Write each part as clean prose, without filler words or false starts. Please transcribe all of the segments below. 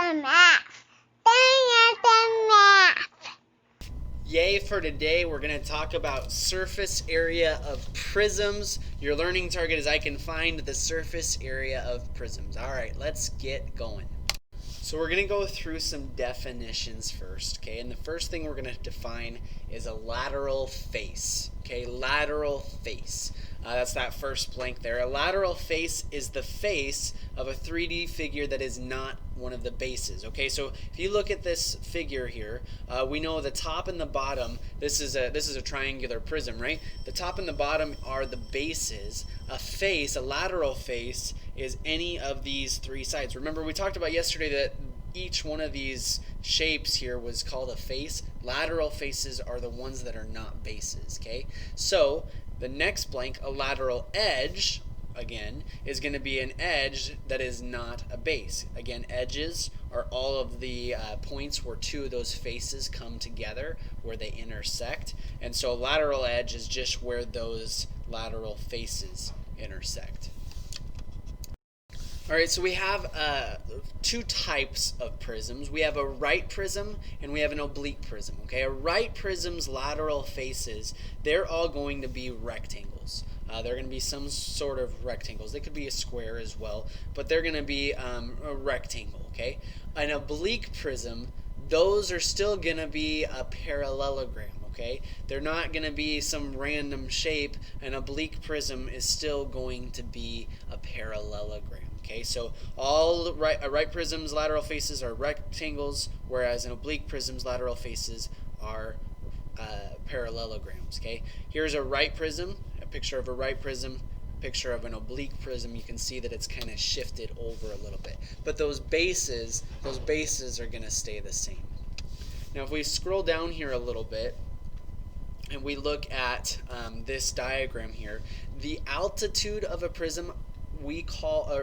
the math. Bring out the math. Yay for today. We're going to talk about surface area of prisms. Your learning target is I can find the surface area of prisms. All right, let's get going. So we're going to go through some definitions first, okay? And the first thing we're going to define is a lateral face, okay? Lateral face. That's that first blank there. A lateral face is the face of a 3D figure that is not one of the bases, okay? So if you look at this figure here, we know the top and the bottom, this is a triangular prism, right? The top and the bottom are the bases. A face, a lateral face, is any of these three sides. Remember, we talked about yesterday that each one of these shapes here was called a face. Lateral faces are the ones that are not bases, okay? So the next blank, a lateral edge, again, is going to be an edge that is not a base. Again, edges are all of the points where two of those faces come together, where they intersect. And so a lateral edge is just where those lateral faces intersect. All right, so we have two types of prisms. We have a right prism and we have an oblique prism, okay? A right prism's lateral faces, they're all going to be rectangles. They're going to be some sort of rectangles. They could be a square as well, but they're going to be a rectangle, okay? An oblique prism, those are still going to be a parallelogram, okay? They're not going to be some random shape. An oblique prism is still going to be a parallelogram. Okay, so all right prism's lateral faces are rectangles, whereas an oblique prism's lateral faces are parallelograms. Okay, here's a right prism, a picture of a right prism, a picture of an oblique prism. You can see that it's kind of shifted over a little bit, but those bases are going to stay the same. Now, if we scroll down here a little bit, and we look at this diagram here, the altitude of a prism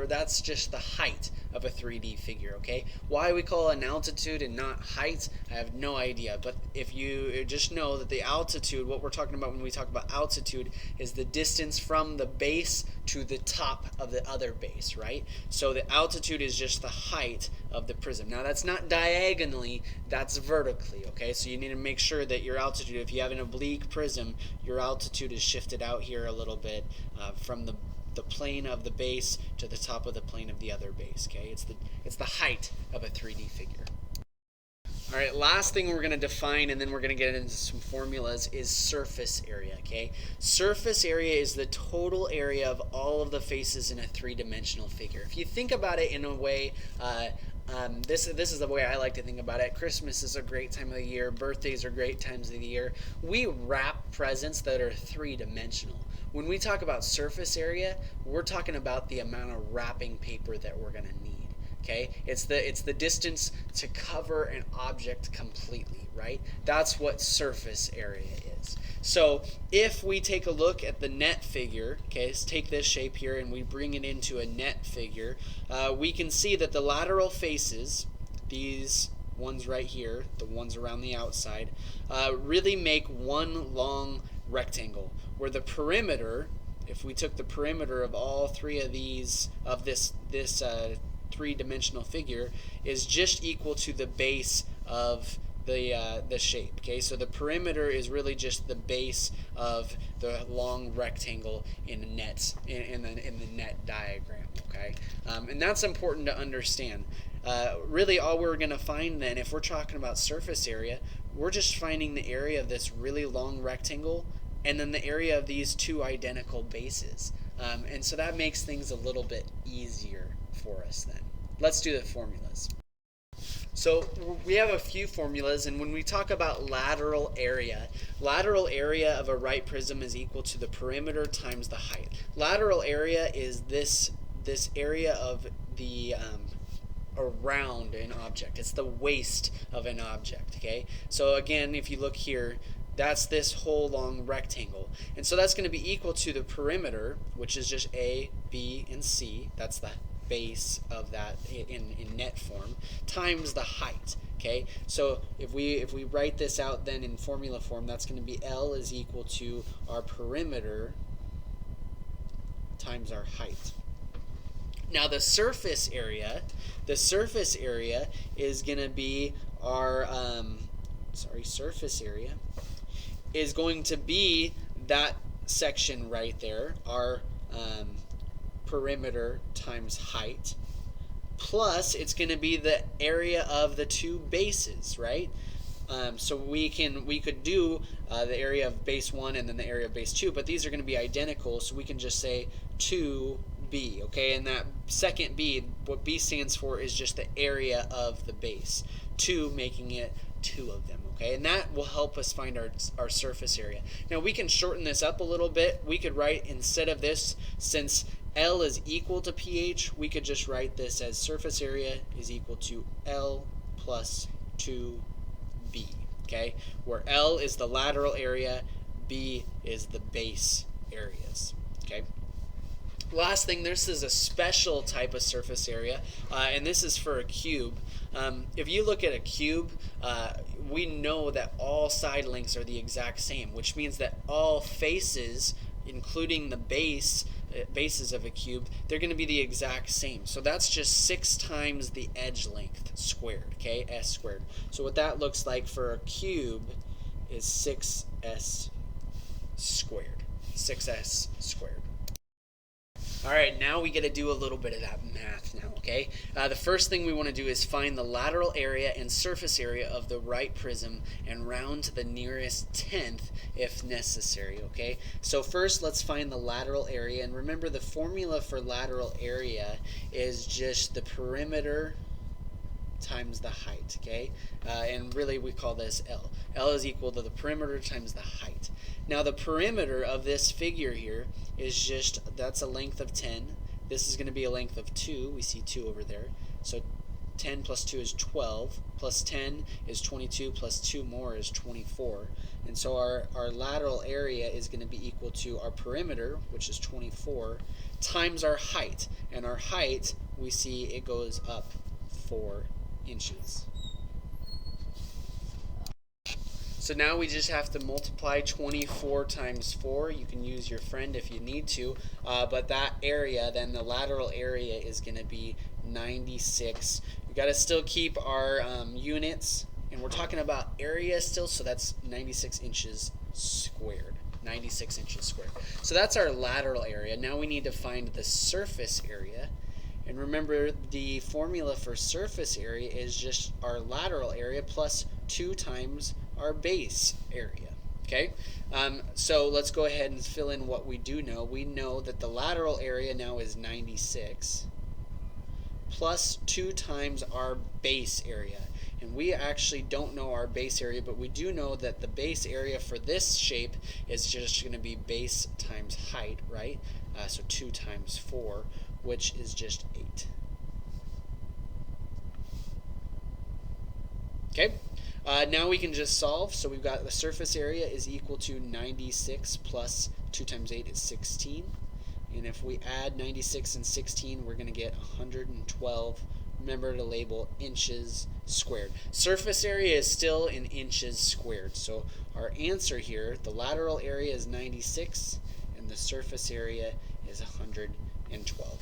that's just the height of a 3D figure, okay? Why we call it an altitude and not height, I have no idea. But if you just know that the altitude, what we're talking about when we talk about altitude, is the distance from the base to the top of the other base, right? So the altitude is just the height of the prism. Now that's not diagonally, that's vertically, okay? So you need to make sure that your altitude, if you have an oblique prism, your altitude is shifted out here a little bit from the plane of the base to the top of the plane of the other base, okay? It's the height of a 3D figure. All right, last thing we're going to define, and then we're going to get into some formulas, is surface area, okay? Surface area is the total area of all of the faces in a three-dimensional figure. If you think about it in a way, this is the way I like to think about it. Christmas is a great time of the year. Birthdays are great times of the year. We wrap presents that are three-dimensional. When we talk about surface area, we're talking about the amount of wrapping paper that we're going to need. Okay, it's the distance to cover an object completely, right? That's what surface area is. So if we take a look at the net figure, okay, let's take this shape here and we bring it into a net figure, we can see that the lateral faces, these ones right here, the ones around the outside, really make one long rectangle, where the perimeter, if we took the perimeter of all three of these, of this three-dimensional figure, is just equal to the base of the shape. Okay, so the perimeter is really just the base of the long rectangle in the net diagram. Okay, and that's important to understand. Really, all we're going to find then, if we're talking about surface area, we're just finding the area of this really long rectangle and then the area of these two identical bases. And so that makes things a little bit easier for us then. Let's do the formulas. So we have a few formulas, and when we talk about lateral area of a right prism is equal to the perimeter times the height. Lateral area is this area of the around an object. It's the waist of an object, okay? So again, if you look here, that's this whole long rectangle. And so that's going to be equal to the perimeter, which is just A, B, and C. That's the base of that in net form, times the height. Okay, so if we write this out then in formula form, that's going to be L is equal to our perimeter times our height. Now the surface area is going to be our, surface area is going to be that section right there, our perimeter times height, plus it's going to be the area of the two bases, right? So we could do the area of base 1 and then the area of base 2, but these are going to be identical, so we can just say 2b, okay? And that second b, what b stands for is just the area of the base, 2 making it 2 of them, okay? And that will help us find our surface area. Now we can shorten this up a little bit. We could write, instead of this, since L is equal to pH, we could just write this as surface area is equal to L plus 2B, okay? Where L is the lateral area, B is the base areas, okay? Last thing, this is a special type of surface area, and this is for a cube. If you look at a cube, we know that all side lengths are the exact same, which means that all faces, including the bases of a cube, they're going to be the exact same. So that's just 6 times the edge length squared, okay, s squared. So what that looks like for a cube is 6s squared, 6s squared. All right, now we get to do a little bit of that math now, okay? The first thing we want to do is find the lateral area and surface area of the right prism and round to the nearest tenth if necessary, okay? So first, let's find the lateral area. And remember, the formula for lateral area is just the perimeter times the height, okay? And really we call this L. L is equal to the perimeter times the height. Now the perimeter of this figure here is just, that's a length of 10. This is going to be a length of 2. We see 2 over there. So 10 plus 2 is 12, plus 10 is 22, plus 2 more is 24. And so our lateral area is going to be equal to our perimeter, which is 24, times our height. And our height, we see it goes up 4 inches. So now we just have to multiply 24 times 4. You can use your friend if you need to, but that area, then the lateral area, is going to be 96. We got to still keep our units, and we're talking about area still, so that's 96 inches squared. 96 inches squared. So that's our lateral area. Now we need to find the surface area. And remember, the formula for surface area is just our lateral area plus 2 times our base area. Okay, so let's go ahead and fill in what we do know. We know that the lateral area now is 96 plus 2 times our base area. And we actually don't know our base area, but we do know that the base area for this shape is just going to be base times height, right? So 2 times 4, which is just 8. Okay, now we can just solve. So we've got the surface area is equal to 96 plus 2 times 8 is 16. And if we add 96 and 16, we're going to get 112. Remember to label inches squared. Surface area is still in inches squared. So our answer here, the lateral area is 96 and the surface area is 112.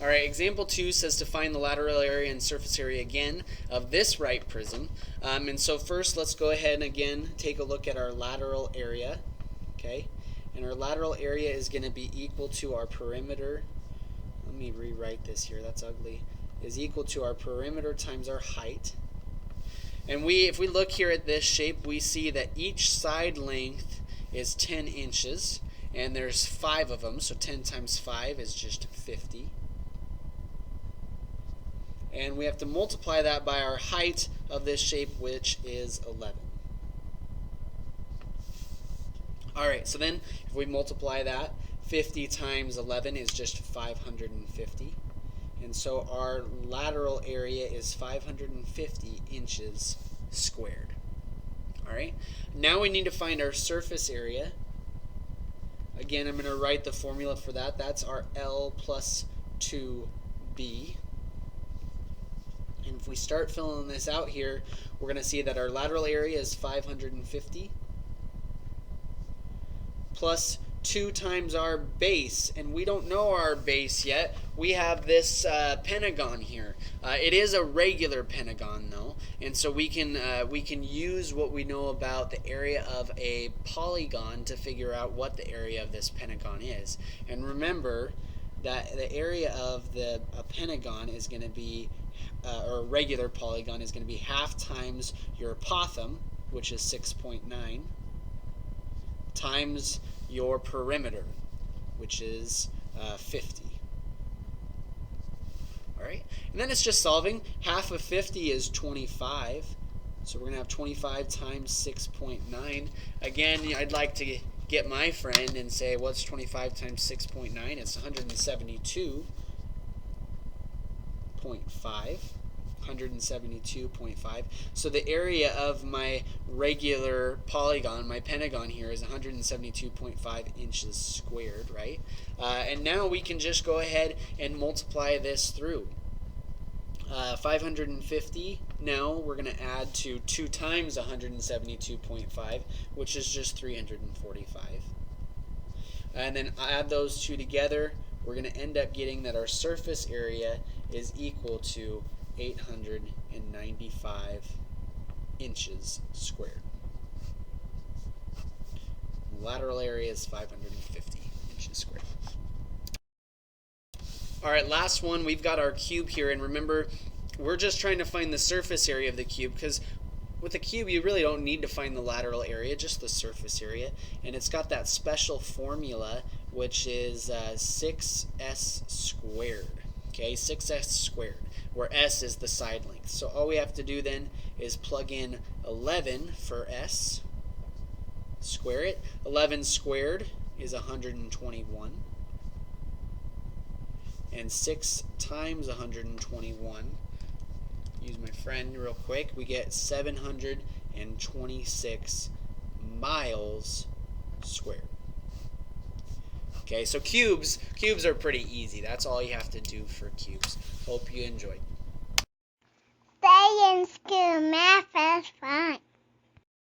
All right, example 2 says to find the lateral area and surface area again of this right prism. And so first, let's go ahead and again take a look at our lateral area. Okay, and our lateral area is going to be equal to our perimeter. Let me rewrite this here, that's ugly. Is equal to our perimeter times our height. And if we look here at this shape, we see that each side length is 10 inches, and there's 5 of them, so 10 times 5 is just 50. And we have to multiply that by our height of this shape, which is 11. Alright, so then if we multiply that, 50 times 11 is just 550. And so our lateral area is 550 inches squared. Alright, now we need to find our surface area. Again, I'm going to write the formula for that. That's our L plus 2B. And if we start filling this out here, we're going to see that our lateral area is 550 plus 2 times our base, and we don't know our base yet. We have this pentagon here. It is a regular pentagon though, and so we can use what we know about the area of a polygon to figure out what the area of this pentagon is. And remember that the area of a pentagon is going to be, or a regular polygon is going to be half times your apothem, which is 6.9, times your perimeter, which is 50. All right, and then it's just solving. Half of 50 is 25, so we're going to have 25 times 6.9. Again, I'd like to get my friend and say, what's 25 times 6.9? It's 172.5. 172.5. So the area of my regular polygon, my pentagon here, is 172.5 inches squared, right? And now we can just go ahead and multiply this through. 550, now we're going to add to 2 times 172.5, which is just 345. And then add those two together, we're going to end up getting that our surface area is equal to 895 inches squared. Lateral area is 550 inches squared. All right, last one. We've got our cube here, and remember, we're just trying to find the surface area of the cube, because with a cube you really don't need to find the lateral area, just the surface area. And it's got that special formula, which is 6s squared. Okay, 6s squared, where s is the side length. So all we have to do then is plug in 11 for s, square it. 11 squared is 121. And 6 times 121, use my friend real quick, we get 726 miles squared. Okay, so cubes are pretty easy. That's all you have to do for cubes. Hope you enjoyed. Stay in school. Math is fun.